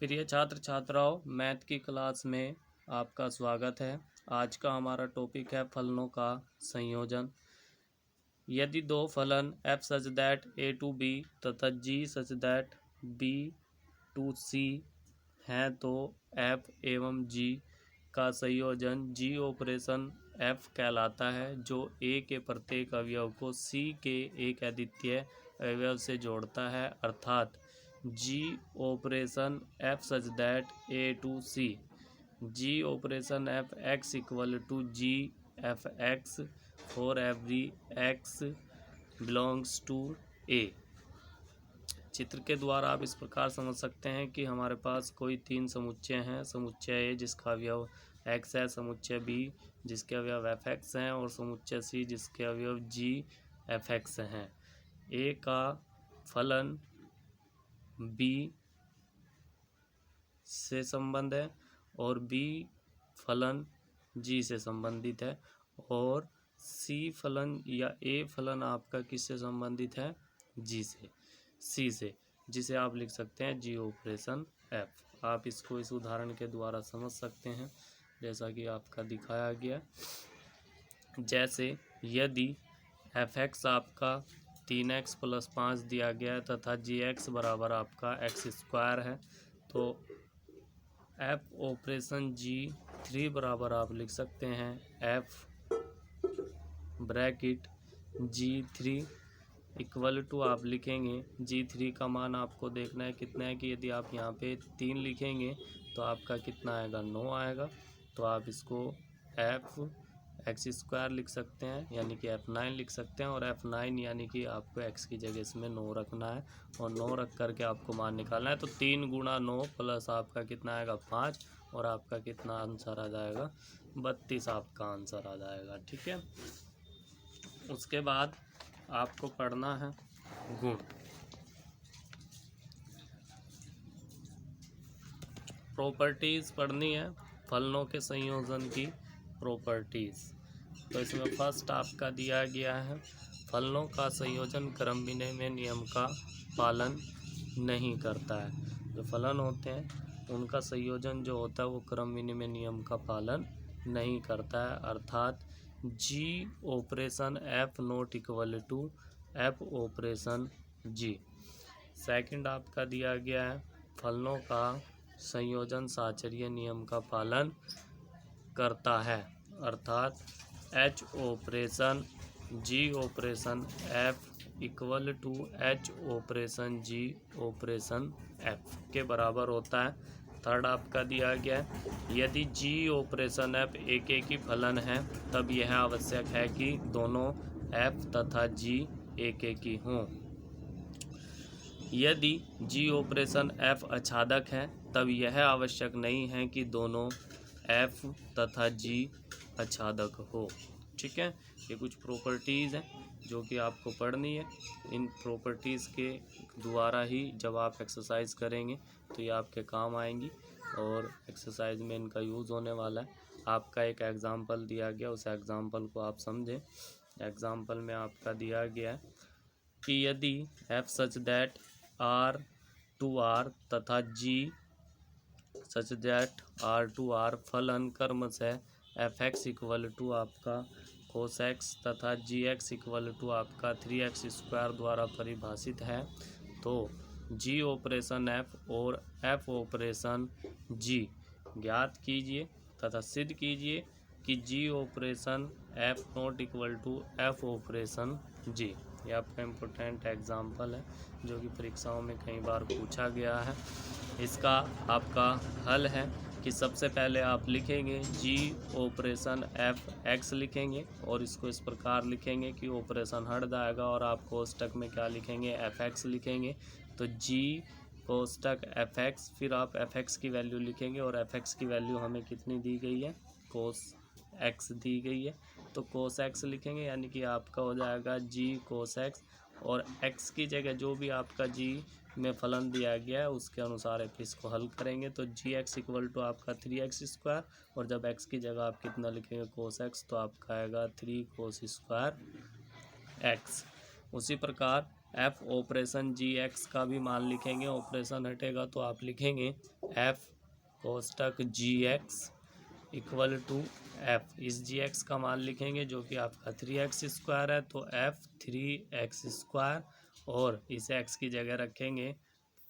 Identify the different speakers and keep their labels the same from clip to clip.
Speaker 1: प्रिय छात्र छात्राओं, मैथ की क्लास में आपका स्वागत है। आज का हमारा टॉपिक है फलनों का संयोजन। यदि दो फलन f such that a to b तथा g such that b to c हैं तो f एवं g का संयोजन g ऑपरेशन f कहलाता है, जो a के प्रत्येक अवयव को c के एक अद्वितीय अवयव से जोड़ता है, अर्थात G operation F such that A to C। G operation F X equal to G F X for every X belongs to A। चित्र के द्वारा आप इस प्रकार समझ सकते हैं कि हमारे पास कोई तीन समुच्चय हैं। समुच्चय A जिसका अवयव X है, समुच्चय B जिसके अवयव F X हैं और समुच्चय C जिसके अवयव G F X हैं। A का फलन B से संबंध है और B फलन G से संबंधित है और C फलन या A फलन आपका किससे संबंधित है? G से, C से, जिसे आप लिख सकते हैं G ऑपरेशन F। आप इसको इस उदाहरण के द्वारा समझ सकते हैं जैसा कि आपका दिखाया गया। जैसे यदि Fx आपका 3x प्लस 5 दिया गया है तथा Gx बराबर आपका x² है, तो F ऑपरेशन G3 बराबर आप लिख सकते हैं F bracket G3 equal to आप लिखेंगे G3 का मान आपको देखना है कितना है कि यदि आप यहाँ पे 3 लिखेंगे तो आपका कितना आएगा? 9 आएगा। तो आप इसको F x² लिख सकते हैं, यानी कि F9 लिख सकते हैं, और F9 यानी कि आपको x की जगह इसमें 9 रखना है और 9 रख करके आपको मान निकालना है। तो 3 गुणा 9 प्लस आपका कितना आएगा? 5, और आपका कितना आंसर आ जाएगा? 32 आपका आंसर आ जाएगा। ठीक है। उसके बाद आपको पढ़ना है गुण। प्रॉपर्टीज़ पढ़नी है फलनों के संयोजन की प्रॉपर्टीज़। तो इसमें फर्स्ट आपका दिया गया है फलनों का संयोजन क्रम विनिमय नियम का पालन नहीं करता है। जो फलन होते हैं उनका संयोजन जो होता है वो क्रम विनिमय नियम का पालन नहीं करता है, अर्थात G operation F not equal to F operation G। Second आपका दिया गया है फलनों का संयोजन साचर्य नियम का पालन करता है, अर्थात H operation G operation F equal to H operation G operation F के बराबर होता है। थर्ड आपका दिया गया है यदि G ऑपरेशन F एक ही फलन है तब यह आवश्यक है कि दोनों F तथा G एक ही हों। यदि G ऑपरेशन F अछादक है तब यह आवश्यक नहीं है कि दोनों F तथा G अछादक हो। ठीक है। ये कुछ प्रॉपर्टीज़ हैं जो कि आपको पढ़नी है। इन प्रॉपर्टीज़ के द्वारा ही जब आप एक्सरसाइज करेंगे तो ये आपके काम आएंगी और एक्सरसाइज में इनका यूज़ होने वाला है। आपका एक एग्ज़ाम्पल दिया गया, उस एग्ज़ाम्पल को आप समझें। एग्ज़ाम्पल में आपका दिया गया है कि यदि F such that R to R तथा G such that R to R फलन क्रमशः Fx इक्वल टू आपका cos x तथा Gx इक्वल टू आपका 3x² द्वारा परिभाषित है, तो G ऑपरेशन F और F ऑपरेशन G ज्ञात कीजिए तथा सिद्ध कीजिए कि G operation F not equal to F operation G। ये आपका इम्पोर्टेंट एग्जाम्पल है जो कि परीक्षाओं में कई बार पूछा गया है। इसका आपका हल है कि सबसे पहले आप लिखेंगे G ऑपरेशन F X लिखेंगे और इसको इस प्रकार लिखेंगे कि ऑपरेशन हट जाएगा और आप कोष्टक में क्या लिखेंगे? Fx लिखेंगे। तो G कोष्टक Fx, फिर आप Fx की वैल्यू लिखेंगे और Fx की वैल्यू हमें कितनी दी गई है? cos x दी गई है, तो cos x लिखेंगे, यानी कि आपका हो जाएगा G cos x, और x की जगह जो भी आपका G में फलन दिया गया है उसके अनुसार आप इसको हल करेंगे। तो Gx इक्वल टू आपका 3x², और जब x की जगह आप कितना लिखेंगे? cos x, तो आपका आएगा 3 cos² x। उसी प्रकार एफ ऑपरेशन जी एक्स का भी मान लिखेंगे, ऑपरेशन हटेगा तो आप लिखेंगे एफ कोष्टक g x equal to f, इस जी एक्स का मान लिखेंगे जो कि आपका 3x² है, तो एफ 3x², और इस एक्स की जगह रखेंगे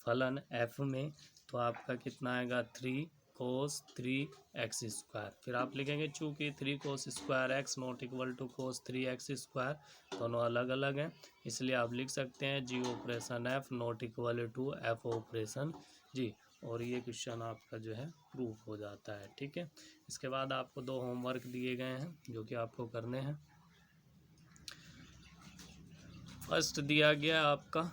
Speaker 1: फलन एफ में, तो आपका कितना आएगा 3 cos 3x²। फिर आप लिखेंगे चूँकि 3 cos² not equal to cos 3x², दोनों अलग अलग हैं, इसलिए आप लिख सकते हैं g operation f not equal to f operation g, और ये क्वेश्चन आपका जो है प्रूफ हो जाता है। ठीक है, इसके बाद आपको 2 होमवर्क दिए गए हैं जो कि आपको करने हैं। फर्स्ट दिया गया आपका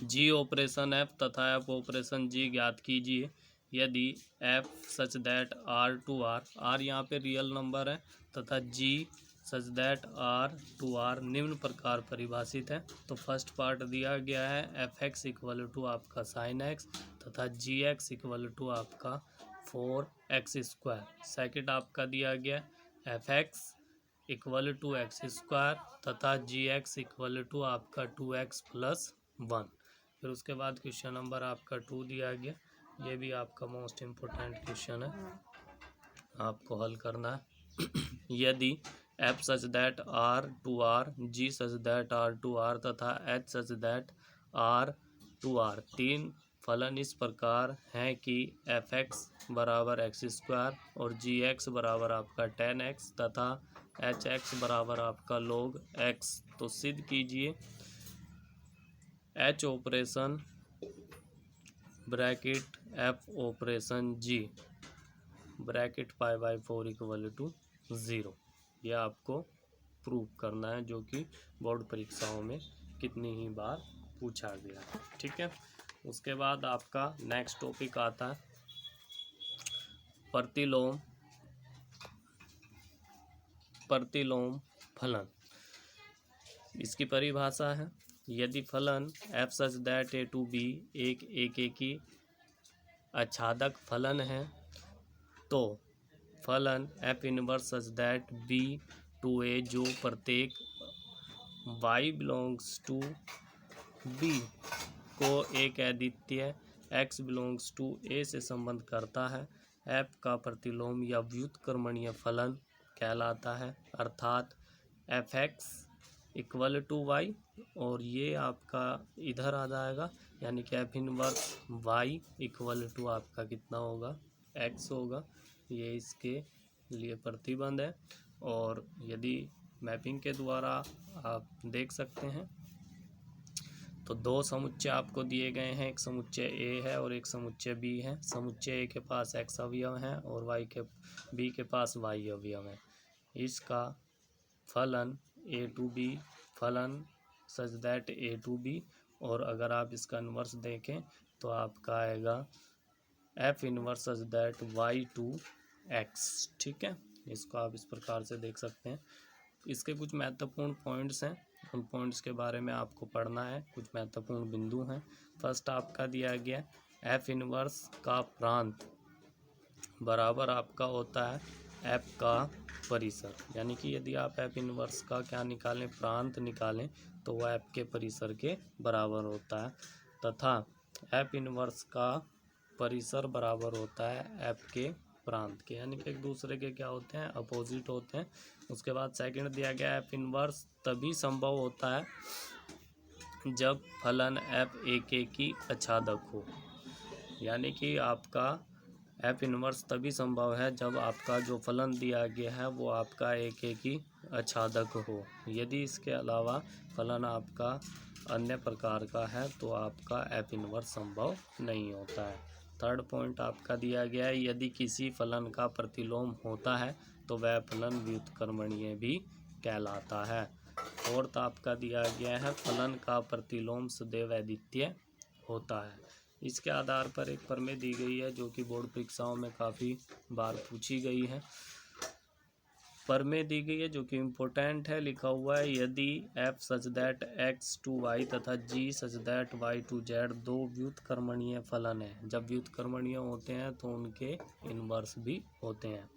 Speaker 1: जी ऑपरेशन एफ तथा एफ ऑपरेशन जी ज्ञात कीजिए यदि f such that R to R यहाँ पे रियल नंबर है तथा g such that R to R निम्न प्रकार परिभाषित है। तो फर्स्ट पार्ट दिया गया है एफ एक्स इक्वल टू आपका साइन एक्स तथा जी एक्स इक्वल टू आपका 4x²। सेकेंड आपका दिया गया F x equal to x² तथा जी एक्स इक्वल टू आपका 2x+1। फिर उसके बाद क्वेश्चन नंबर आपका 2 दिया गया, ये भी आपका मोस्ट इम्पोर्टेंट क्वेश्चन है, आपको हल करना है। यदि f such that R to R, g such that R to R तथा h such that R to R, 3 फलन इस प्रकार हैं कि एफ एक्स बराबर x² और जी एक्स बराबर आपका 10x तथा एच एक्स बराबर आपका log x, तो सिद्ध कीजिए h operation bracket f operation g bracket π/4 equal to 0। यह आपको प्रूव करना है जो कि बोर्ड परीक्षाओं में कितनी ही बार पूछा गया है। ठीक है, उसके बाद आपका नेक्स्ट टॉपिक आता है प्रतिलोम फलन। इसकी परिभाषा है यदि फलन f such that A to B एक एकेकी आच्छादक फलन है तो फलन f inverse such that B to A जो प्रत्येक y बिलोंग्स टू बी को एक अद्वितीय x बिलोंग्स टू ए से संबंध करता है, f का प्रतिलोम या व्युत्क्रमणीय फलन कहलाता है, अर्थात f x equal to y, और ये आपका इधर आ जाएगा यानी कि f inverse y equal to आपका कितना होगा एक्स होगा, ये इसके लिए प्रतिबंध है। और यदि मैपिंग के द्वारा आप देख सकते हैं तो 2 समुच्चय आपको दिए गए हैं, एक समुच्चय ए है और एक समुच्चय बी है। समुच्चय ए के पास एक्स अवयव हैं और बी के पास वाई अवयव हैं। इसका फलन ए टू बी फलन such that A to b, और अगर आप इसका इन्वर्स देखें तो आपका आएगा f inverse such that y to x. ठीक है, इसको आप इस प्रकार से देख सकते हैं। इसके कुछ महत्वपूर्ण पॉइंट्स हैं, उन पॉइंट्स के बारे में आपको पढ़ना है, कुछ महत्वपूर्ण बिंदु हैं। फर्स्ट आपका दिया गया एफ इनवर्स का प्रांत बराबर आपका होता है एफ का परिसर, यानी कि यदि आप एफ इनवर्स का क्या निकालें प्रांत निकालें तो वह एफ के परिसर के बराबर होता है, तथा एफ इनवर्स का परिसर बराबर होता है एफ के प्रांत के, यानी कि एक दूसरे के क्या होते हैं अपोजिट होते हैं। उसके बाद सेकंड दिया गया एफ इनवर्स तभी संभव होता है जब फलन एफ एकेकी आच्छादक हो, यानी कि आपका एफ इनवर्स तभी संभव है जब आपका जो फलन दिया गया है वो आपका एकेकी आच्छादक हो। यदि इसके अलावा फलन आपका अन्य प्रकार का है तो आपका एफ इनवर्स संभव नहीं होता है। थर्ड पॉइंट आपका दिया गया है यदि किसी फलन का प्रतिलोम होता है तो वह फलन व्युत्क्रमणीय भी कहलाता है। फोर्थ आपका दिया गया है फलन का प्रतिलोम सदैव अद्वितीय होता है। इसके आधार पर एक प्रमेय दी गई है जो कि बोर्ड परीक्षाओं में काफ़ी बार पूछी गई है। प्रमेय दी गई है जो कि इम्पोर्टेंट है, लिखा हुआ है यदि f such that x to y तथा g such that y to z दो व्युत्क्रमणीय फलन है, जब व्युत्क्रमणीय होते हैं तो उनके इनवर्स भी होते हैं,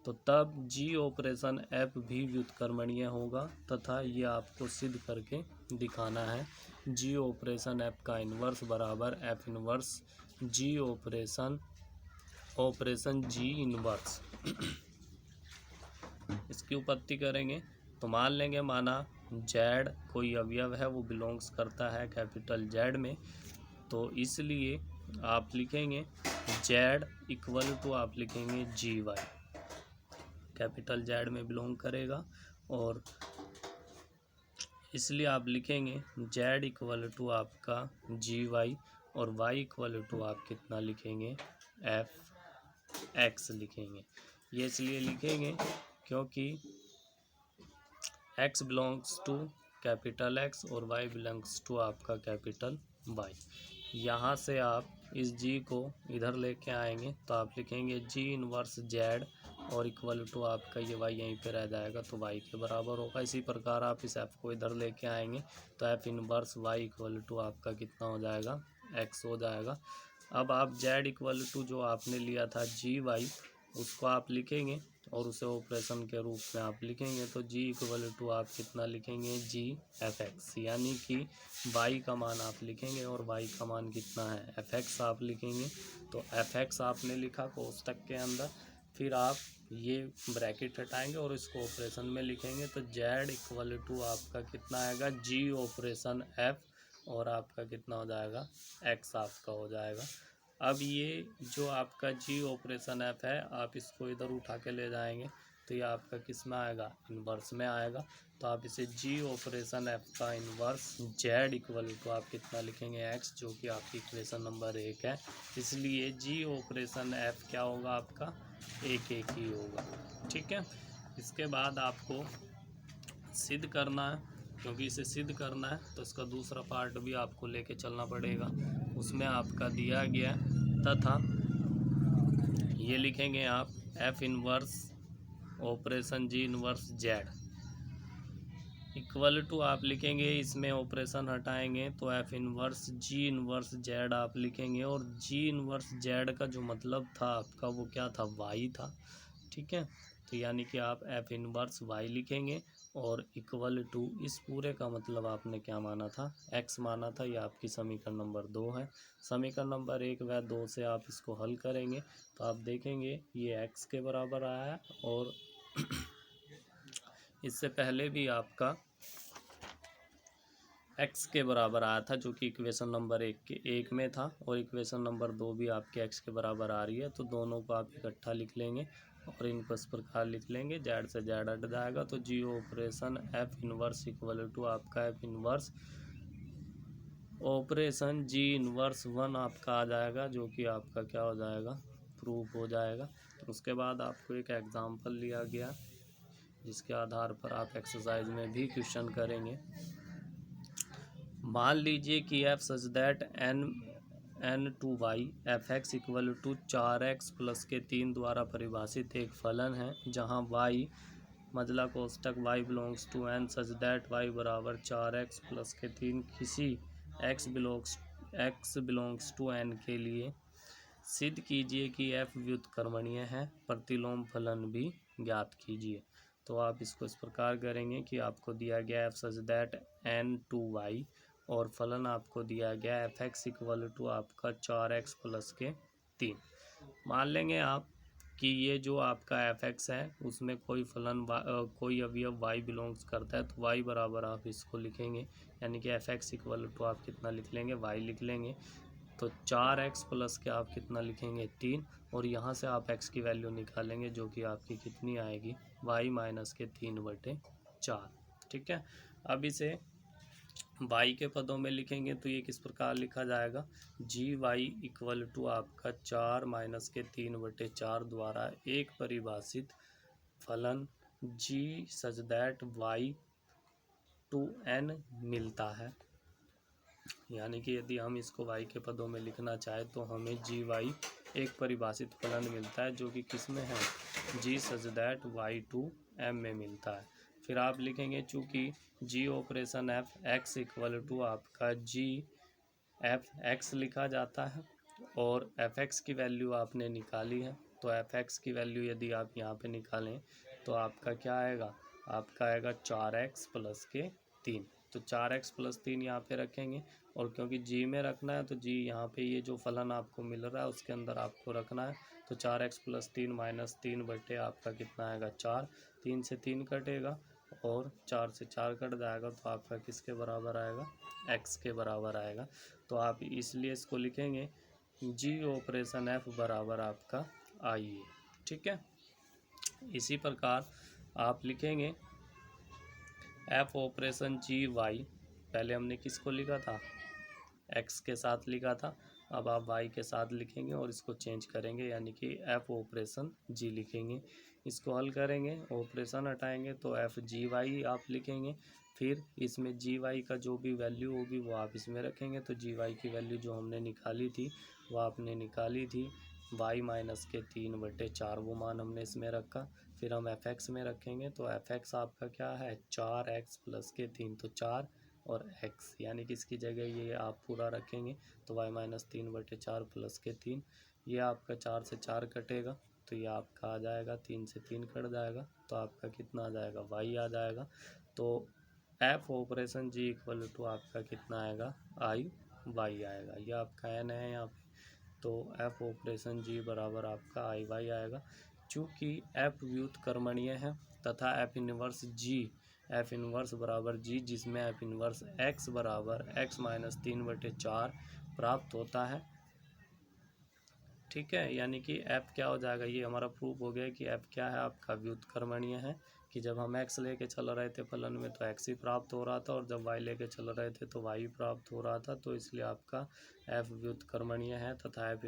Speaker 1: तो तब जी ऑपरेशन एफ भी व्युत्क्रमणीय होगा तथा ये आपको सिद्ध करके दिखाना है जी ऑपरेशन एफ का इन्वर्स बराबर एफ इन्वर्स जी ऑपरेशन जी इन्वर्स। इसकी उपपत्ति करेंगे तो मान लेंगे माना जेड कोई अवयव है वो बिलोंग्स करता है कैपिटल जेड में, तो इसलिए आप लिखेंगे जेड इक्वल टू आप लिखेंगे जी वाई, कैपिटल जेड में बिलोंग करेगा और इसलिए आप लिखेंगे जेड इक्वल टू आपका जी वाई और वाई इक्वल टू आप कितना लिखेंगे एफ एक्स लिखेंगे। ये इसलिए लिखेंगे क्योंकि x belongs to capital x और y बिलोंग्स टू आपका कैपिटल वाई। यहाँ से आप इस g को इधर लेके आएंगे तो आप लिखेंगे g इनवर्स z और इक्वल टू आपका ये y यहीं पे रह जाएगा तो y के बराबर होगा। इसी प्रकार आप इस f को इधर लेके आएंगे तो f inverse y equal to आपका कितना हो जाएगा x हो जाएगा। अब आप z इक्वल टू जो आपने लिया था जी वाई उसको आप लिखेंगे और उसे ऑपरेशन के रूप में आप लिखेंगे तो g इक्वल टू आप कितना लिखेंगे जी एफ एक्स, यानी कि y का मान आप लिखेंगे और y का मान कितना है एफ एक्स आप लिखेंगे। तो एफ एक्स आपने लिखा कोष्टक के अंदर, फिर आप ये ब्रैकेट हटाएंगे और इसको ऑपरेशन में लिखेंगे तो z इक्वल टू आपका कितना आएगा जी ऑपरेशन f और आपका कितना हो जाएगा x आपका हो जाएगा। अब ये जो आपका जी ऑपरेशन एफ है आप इसको इधर उठा के ले जाएंगे तो ये आपका किस में आएगा इन्वर्स में आएगा। तो आप इसे जी ऑपरेशन एफ का इन्वर्स जेड इक्वल टू आप कितना लिखेंगे एक्स, जो कि आपकी इक्वेशन नंबर 1 है। इसलिए जी ऑपरेशन एफ क्या होगा आपका 1 1 ही होगा। ठीक है, इसके बाद आपको सिद्ध करना है, क्योंकि इसे सिद्ध करना है तो इसका दूसरा पार्ट भी आपको लेके चलना पड़ेगा। उसमें आपका दिया गया तथा ये लिखेंगे आप f inverse operation g inverse z equal to आप लिखेंगे, इसमें ऑपरेशन हटाएंगे तो f inverse g inverse z आप लिखेंगे और जी इनवर्स जेड का जो मतलब था आपका वो क्या था वाई था। ठीक है, तो यानी कि आप एफ इनवर्स वाई लिखेंगे और इक्वल टू इस पूरे का मतलब आपने क्या माना था एक्स माना था। ये आपकी समीकरण नंबर 2 है। समीकरण नंबर 1 व 2 से आप इसको हल करेंगे तो आप देखेंगे ये एक्स के बराबर आया है और इससे पहले भी आपका एक्स के बराबर आया था जो कि इक्वेशन नंबर 1 में था और इक्वेशन नंबर 2 भी आपके एक्स के बराबर आ रही है। तो दोनों को आप इकट्ठा लिख लेंगे और इनको इस प्रकार लिख लेंगे जेड से जेड हट जाएगा तो g operation f inverse equal to आपका f inverse operation g inverse 1 आपका आ जाएगा, जो कि आपका क्या हो जाएगा प्रूफ हो जाएगा। उसके बाद आपको एक एग्जाम्पल लिया गया जिसके आधार पर आप एक्सरसाइज में भी क्वेश्चन करेंगे। मान लीजिए कि f such that n to y f x equal to 4x plus के 3 द्वारा परिभाषित एक फलन है जहां y मजला कोष्टक y belongs to n such that y बराबर 4x प्लस के 3 किसी x बिलोंग्स टू n के लिए सिद्ध कीजिए कि f व्युत्क्रमणीय है, प्रतिलोम फलन भी ज्ञात कीजिए। तो आप इसको इस प्रकार करेंगे कि आपको दिया गया f such that n to y और फलन आपको दिया गया एफ एक्स इक्वल टू आपका 4x प्लस के 3। मान लेंगे आप कि ये जो आपका एफ एक्स है उसमें कोई फलन कोई अवयव y बिलोंग्स करता है तो y बराबर आप इसको लिखेंगे, यानी कि एफ एक्स इक्वल टू आप कितना लिख लेंगे y लिख लेंगे। तो 4x प्लस के आप कितना लिखेंगे 3 और यहाँ से आप x की वैल्यू निकालेंगे जो कि आपकी कितनी आएगी y माइनस के 3/4। ठीक है, अब इसे y के पदों में लिखेंगे तो ये किस प्रकार लिखा जाएगा जी वाई इक्वल टू आपका 4 माइनस के 3/4 द्वारा एक परिभाषित फलन g such that y to n मिलता है। यानी कि यदि हम इसको y के पदों में लिखना चाहे तो हमें जी वाई एक परिभाषित फलन मिलता है जो कि किस में है g such that y to m में मिलता है। फिर आप लिखेंगे चूँकि g operation f x equal to आपका जी एफ एक्स लिखा जाता है और एफ एक्स की वैल्यू आपने निकाली है तो एफ एक्स की वैल्यू यदि आप यहाँ पे निकालें तो आपका क्या आएगा, आपका आएगा 4x प्लस के 3। तो 4x+3 यहाँ पे रखेंगे, और क्योंकि जी में रखना है तो जी यहाँ पे ये जो फलन आपको मिल रहा है उसके अंदर आपको रखना है। तो 4x+3 -3 बटे आपका कितना आएगा 4, 3 से 3 कटेगा और 4 से 4 कट जाएगा, तो आपका किसके बराबर आएगा, x के बराबर आएगा। तो आप इसलिए इसको लिखेंगे जी ऑपरेशन एफ बराबर आपका आई है। ठीक है, इसी प्रकार आप लिखेंगे एफ ऑपरेशन जी वाई, पहले हमने किसको लिखा था, एक्स के साथ लिखा था, अब आप वाई के साथ लिखेंगे और इसको चेंज करेंगे, यानी कि एफ ऑपरेशन जी लिखेंगे। इसको हल करेंगे, ऑपरेशन हटाएंगे तो एफ जी वाई आप लिखेंगे। फिर इसमें जी वाई का जो भी वैल्यू होगी वो आप इसमें रखेंगे। तो जी वाई की वैल्यू जो हमने निकाली थी वो आपने निकाली थी वाई -3/4, वो मान हमने इसमें रखा। फिर हम एफ एक्स में रखेंगे, तो एफ एक्स आपका क्या है 4x+3, तो 4 और x, यानी कि इसकी जगह ये आप पूरा रखेंगे तो y -3/4 +3, ये आपका 4 से 4 कटेगा तो ये आपका आ जाएगा 3 से 3 कट जाएगा, तो आपका कितना आ जाएगा y आ जाएगा। तो f operation g equal to आपका कितना आएगा i y आएगा, ये आपका n है यहाँ पे। तो f ऑपरेशन g बराबर आपका i y आएगा। चूँकि f व्युत्क्रमणीय है तथा f inverse g F inverse बराबर जी, जिसमें एफ इनवर्स एक्स बराबर x -3/4 प्राप्त होता है। ठीक है, यानी कि f क्या हो जाएगा, ये हमारा प्रूफ हो गया कि f क्या है आपका व्युत्क्रमणीय है, कि जब हम x लेके चल रहे थे फलन में तो x ही प्राप्त हो रहा था, और जब y लेके चल रहे थे तो y प्राप्त हो रहा था। तो इसलिए आपका f व्युत्क्रमणीय है तथा एफ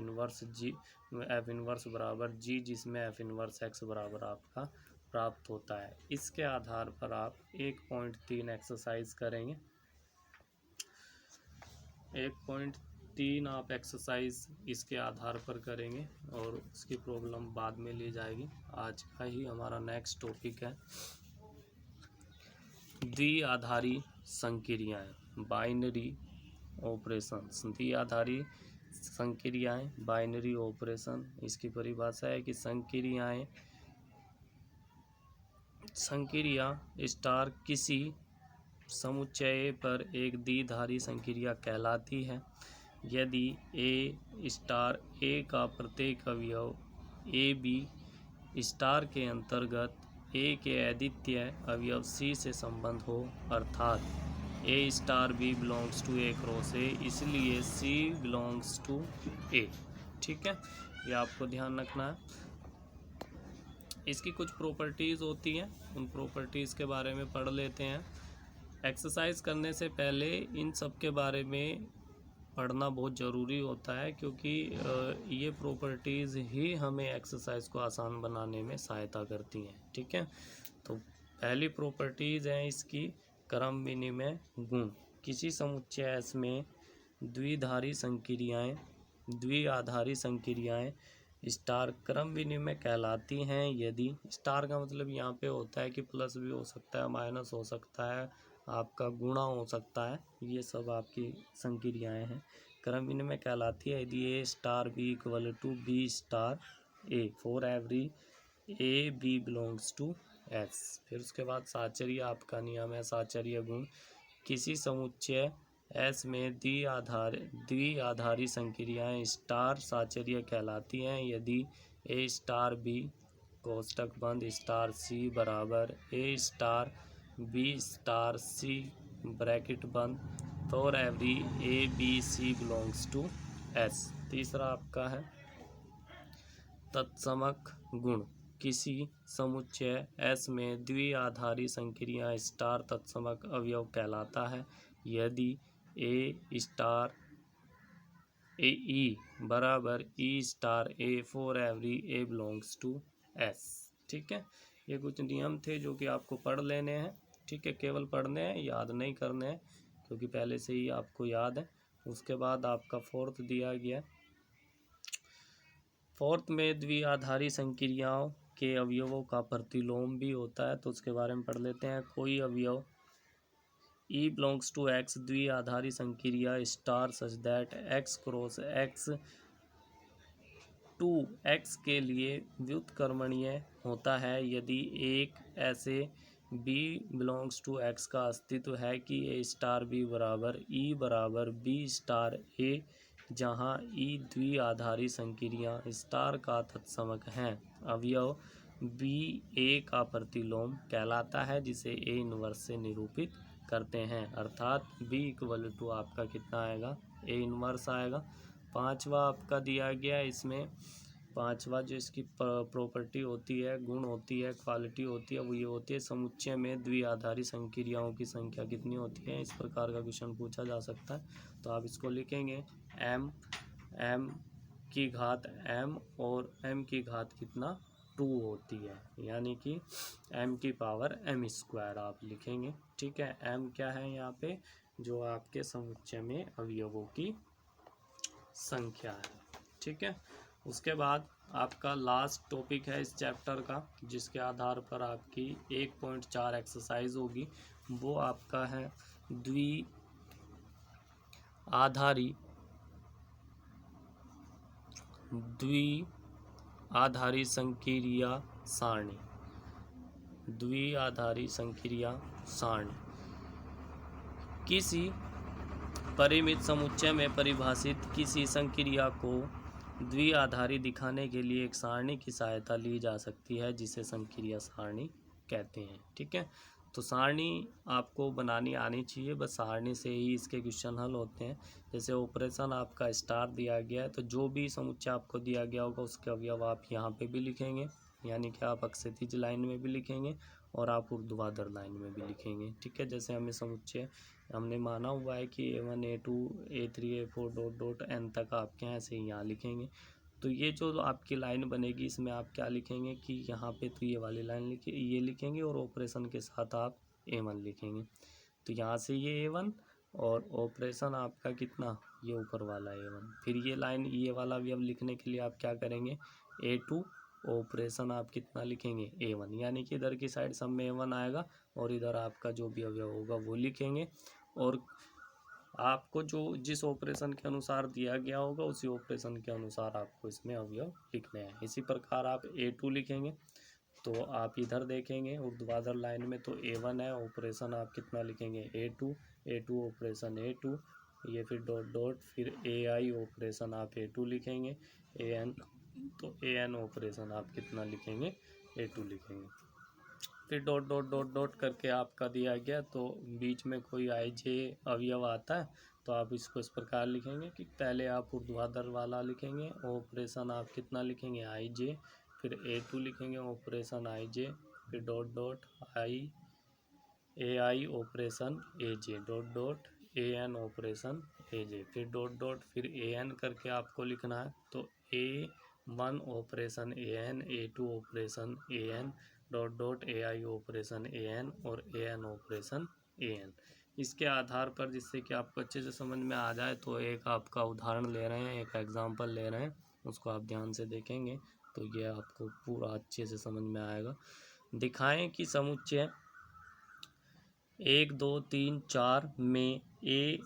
Speaker 1: इनवर्स बराबर जी, जिसमें एफ इनवर्स x बराबर आपका प्राप्त होता है। इसके आधार पर आप 1.3 एक्सरसाइज करेंगे। 1.3 आप एक्सरसाइज इसके आधार पर करेंगे और उसकी प्रॉब्लम बाद में ली जाएगी। आज का ही हमारा नेक्स्ट टॉपिक है द्विआधारी संक्रियाएं, बाइनरी ऑपरेशंस। द्विआधारी संक्रियाएं, बाइनरी ऑपरेशन, इसकी परिभाषा है कि संक्रिया स्टार किसी समुच्चय पर एक द्विधारी संक्रिया कहलाती है यदि ए स्टार ए का प्रत्येक अवयव ए बी स्टार के अंतर्गत ए के अद्वितीय अवयव सी से संबंध हो, अर्थात A star B belongs to A cross A, इसलिए सी बिलोंग्स टू ए। ठीक है, ये आपको ध्यान रखना है। इसकी कुछ प्रॉपर्टीज़ होती हैं, उन प्रॉपर्टीज़ के बारे में पढ़ लेते हैं। एक्सरसाइज करने से पहले इन सब के बारे में पढ़ना बहुत ज़रूरी होता है, क्योंकि ये प्रॉपर्टीज़ ही हमें एक्सरसाइज को आसान बनाने में सहायता करती हैं। ठीक है, तो पहली प्रॉपर्टीज़ है इसकी क्रम विनिमय गुण। किसी समुच्चय S में द्विआधारी संक्रियाएं स्टार क्रम विनिमय कहलाती हैं यदि, स्टार का मतलब यहाँ पे होता है कि प्लस भी हो सकता है, माइनस हो सकता है, आपका गुणा हो सकता है, ये सब आपकी संक्रियाएं हैं। क्रम विनिमय कहलाती है यदि a star b equal to b star a for every a b belongs to S. फिर उसके बाद साहचर्य आपका नियम है, साहचर्य गुण। किसी समुच्चय एस में द्विआधारी संक्रियाएं स्टार साहचर्य कहलाती हैं यदि ए स्टार बी कोष्टक बंद स्टार सी बराबर a star b star c bracket बंद for every a b c belongs to s. तीसरा आपका है तत्समक गुण। किसी समुच्चय एस में द्विआधारी संक्रिया स्टार तत्समक अवयव कहलाता है यदि ए स्टार ए ई बराबर e star a for every a belongs to S. ठीक है, ये कुछ नियम थे जो कि आपको पढ़ लेने हैं। ठीक है, केवल पढ़ने हैं, याद नहीं करने हैं, क्योंकि पहले से ही आपको याद है। उसके बाद आपका फोर्थ दिया गया, फोर्थ में द्विआधारी संक्रियाओं के अवयवों का प्रतिलोम भी होता है, तो उसके बारे में पढ़ लेते हैं। कोई अवयव E बिलोंग्स टू X द्विआधारी संक्रिया star such that X cross X to X के लिए व्युत्क्रमणीय होता है यदि एक ऐसे बी बिलोंग्स टू एक्स का अस्तित्व है कि ए स्टार बी बराबर ई बराबर बी स्टार ए, जहाँ ई द्विआधारी संक्रिया स्टार का तत्समक हैं। अवयव बी ए का प्रतिलोम कहलाता है, जिसे ए इनवर्स से निरूपित करते हैं। अर्थात बी इक्वल टू आपका कितना आएगा, ए इनवर्स आएगा। पांचवा आपका दिया गया है, इसमें पांचवा जो इसकी प्रॉपर्टी होती है, गुण होती है, क्वालिटी होती है, वो ये होती है समुच्चय में द्विआधारी संक्रियाओं की संख्या कितनी होती है। इस प्रकार का क्वेश्चन पूछा जा सकता है। तो आप इसको लिखेंगे m की घात m और m की घात कितना 2 होती है, यानी कि m की पावर m स्क्वायर आप लिखेंगे। ठीक है, m क्या है यहाँ पे, जो आपके समुच्चय में अवयवों की संख्या है। ठीक है, उसके बाद आपका लास्ट टॉपिक है इस चैप्टर का, जिसके आधार पर आपकी 1.4 एक्सरसाइज होगी। वो आपका है द्विआधारी संक्रिया सारणी। द्विआधारी संक्रिया सारणी किसी परिमित समुच्चय में परिभाषित किसी संक्रिया को द्विआधारी दिखाने के लिए एक सारणी की सहायता ली जा सकती है, जिसे संक्रिया सारणी कहते हैं। ठीक है, तो सारणी आपको बनानी आनी चाहिए, बस सारणी से ही इसके क्वेश्चन हल होते हैं। जैसे ऑपरेशन आपका स्टार दिया गया है, तो जो भी समुच्चय आपको दिया गया होगा उसके अवयव आप यहाँ पे भी लिखेंगे, यानी कि आप क्षैतिज लाइन में भी लिखेंगे और आप ऊर्ध्वाधर लाइन में भी लिखेंगे। ठीक है, जैसे हमें समुच्चय हमने माना हुआ है कि A1 A2 A3 A4 dot dot n तक आपके यहाँ से यहाँ लिखेंगे। तो ये जो आपकी लाइन बनेगी, इसमें आप क्या लिखेंगे कि यहाँ पे तो ये वाली लाइन लिखे, ये लिखेंगे और ऑपरेशन के साथ आप A1 लिखेंगे। तो यहाँ से ये A1 और ऑपरेशन आपका कितना, ये ऊपर वाला A1। फिर ये लाइन ये वाला अवयव लिखने के लिए आप क्या करेंगे, A2 ऑपरेशन आप कितना लिखेंगे, A1, यानी कि इधर की साइड सब में A1 आएगा और इधर आपका जो भी अवयव होगा वो लिखेंगे। और आपको जो जिस ऑपरेशन के अनुसार दिया गया होगा उसी ऑपरेशन के अनुसार आपको इसमें अवयव लिखने हैं। इसी प्रकार आप A2 लिखेंगे, तो आप इधर देखेंगे ऊर्ध्वाधर लाइन में तो A1 है, ऑपरेशन आप कितना लिखेंगे, A2 ऑपरेशन A2, ये फिर डॉट डॉट फिर AI ऑपरेशन आप A2 लिखेंगे, AN तो AN ऑपरेशन आप कितना लिखेंगे, A2 लिखेंगे। फिर डॉट डॉट डॉट डॉट करके आपका दिया गया, तो बीच में कोई IJ अवयव आता है तो आप इसको इस प्रकार लिखेंगे कि पहले आप ऊर्ध्वाधर वाला लिखेंगे, ऑपरेशन आप कितना लिखेंगे, IJ, फिर A2 लिखेंगे ऑपरेशन IJ, फिर dot dot AI operation AJ dot dot AN operation AJ, फिर डॉट डॉट फिर AN करके आपको लिखना है। तो A1 operation AN, A2 operation AN dot dot AI operation AN और AN ऑपरेशन AN। इसके आधार पर, जिससे कि आपको अच्छे से समझ में आ जाए, तो एक आपका उदाहरण ले रहे हैं, एक एग्जांपल ले रहे हैं, उसको आप ध्यान से देखेंगे तो ये आपको पूरा अच्छे से समझ में आएगा। दिखाएं कि समुच्चय 1 2 3 4 में A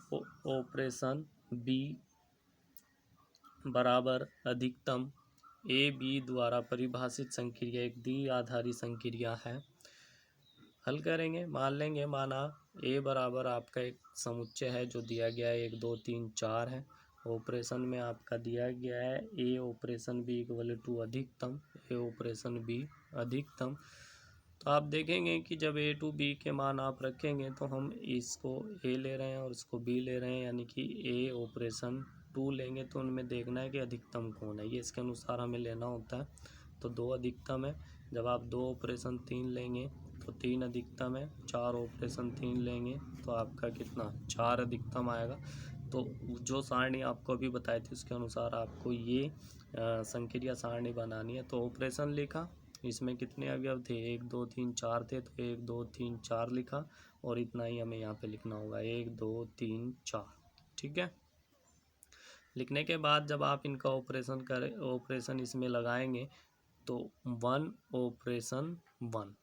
Speaker 1: ऑपरेशन B बराबर अधिकतम AB द्वारा परिभाषित संक्रिया एक द्विआधारी संक्रिया है। हल करेंगे, मान लेंगे, माना A बराबर आपका एक समुच्चय है जो दिया गया है 1 2 3 4 है। ऑपरेशन में आपका दिया गया है A operation B equal to अधिकतम, A ऑपरेशन B अधिकतम। तो आप देखेंगे कि जब A2 B के मान आप रखेंगे तो हम इसको A ले रहे हैं और इसको B ले रहे हैं, यानी कि A ऑपरेशन 2 लेंगे तो उनमें देखना है कि अधिकतम कौन है, ये इसके अनुसार हमें लेना होता है। तो 2 अधिकतम है, जब आप 2 ऑपरेशन 3 लेंगे तो 3 अधिकतम है, 4 ऑपरेशन 3 लेंगे तो आपका कितना 4 अधिकतम आएगा। तो जो सारणी आपको अभी बताई थी उसके अनुसार आपको ये संक्रिया सारणी बनानी है। तो ऑपरेशन लिखा, इसमें कितने अवयव थे, 1 2 3 4 थे, तो 1 2 3 4 लिखा और इतना ही हमें यहाँ पे लिखना होगा 1 2 3 4। ठीक है, लिखने के बाद जब आप इनका ऑपरेशन इसमें लगाएंगे तो 1 ऑपरेशन 1,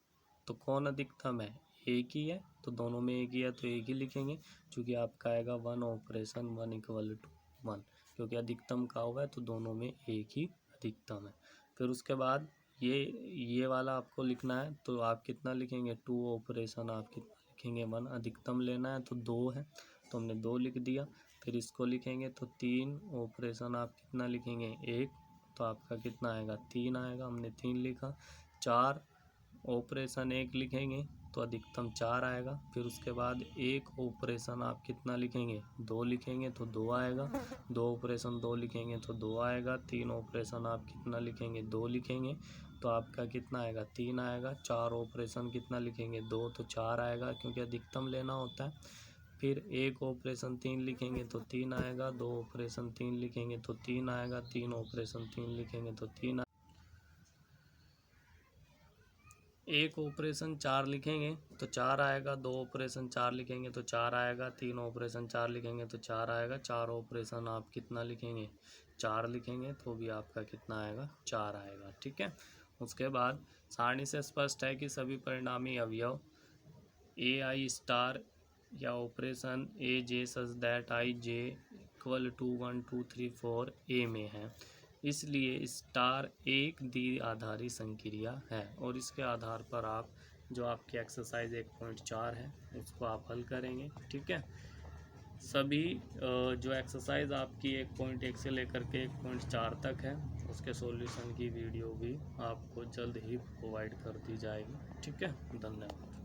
Speaker 1: तो कौन अधिकतम है, एक ही है, तो दोनों में एक ही है तो एक ही लिखेंगे, क्योंकि आपका आएगा 1 ऑपरेशन 1 इक्वल टू 1, क्योंकि अधिकतम का हुआ है तो दोनों में एक ही अधिकतम है। फिर उसके बाद ये वाला आपको लिखना है तो आप कितना लिखेंगे 2 ऑपरेशन आप कितना लिखेंगे 1। अधिकतम लेना है तो 2 है तो हमने 2 लिख दिया। फिर इसको लिखेंगे तो 3 ऑपरेशन आप कितना लिखेंगे 1 तो आपका कितना आएगा 3 आएगा, हमने 3 लिखा। 4 ऑपरेशन 1 लिखेंगे तो अधिकतम 4 आएगा। फिर उसके बाद 1 ऑपरेशन आप कितना लिखेंगे 2 लिखेंगे तो 2 आएगा। 2 ऑपरेशन 2 लिखेंगे तो 2 आएगा। 3 ऑपरेशन आप कितना लिखेंगे 2 लिखेंगे तो आपका कितना आएगा 3 आएगा। 4 ऑपरेशन कितना लिखेंगे 2 तो 4 आएगा क्योंकि अधिकतम लेना होता है। फिर 1 ऑपरेशन 3 लिखेंगे तो 3 आएगा। 2 ऑपरेशन 3 लिखेंगे तो 3 आएगा। 3 ऑपरेशन 3 लिखेंगे तो 3 आएगा। 1 ऑपरेशन 4 लिखेंगे तो 4 आएगा। 2 ऑपरेशन 4 लिखेंगे तो 4 आएगा। 3 ऑपरेशन 4 लिखेंगे तो 4 आएगा। 4 ऑपरेशन आप कितना लिखेंगे 4 लिखेंगे तो भी आपका कितना आएगा 4 आएगा। ठीक है। उसके बाद सारणी से स्पष्ट है कि सभी परिणामी अवयव ए आई स्टार या operation a j such that i j equal to 1 2 3 4 a में है, इसलिए स्टार एक द्विआधारी संक्रिया है। और इसके आधार पर आप जो आपकी एक्सरसाइज 1.4 है उसको आप हल करेंगे। ठीक है। सभी जो एक्सरसाइज आपकी 1.1 से लेकर के 1.4 तक है उसके सॉल्यूशन की वीडियो भी आपको जल्द ही प्रोवाइड कर दी जाएगी। ठीक है। धन्यवाद।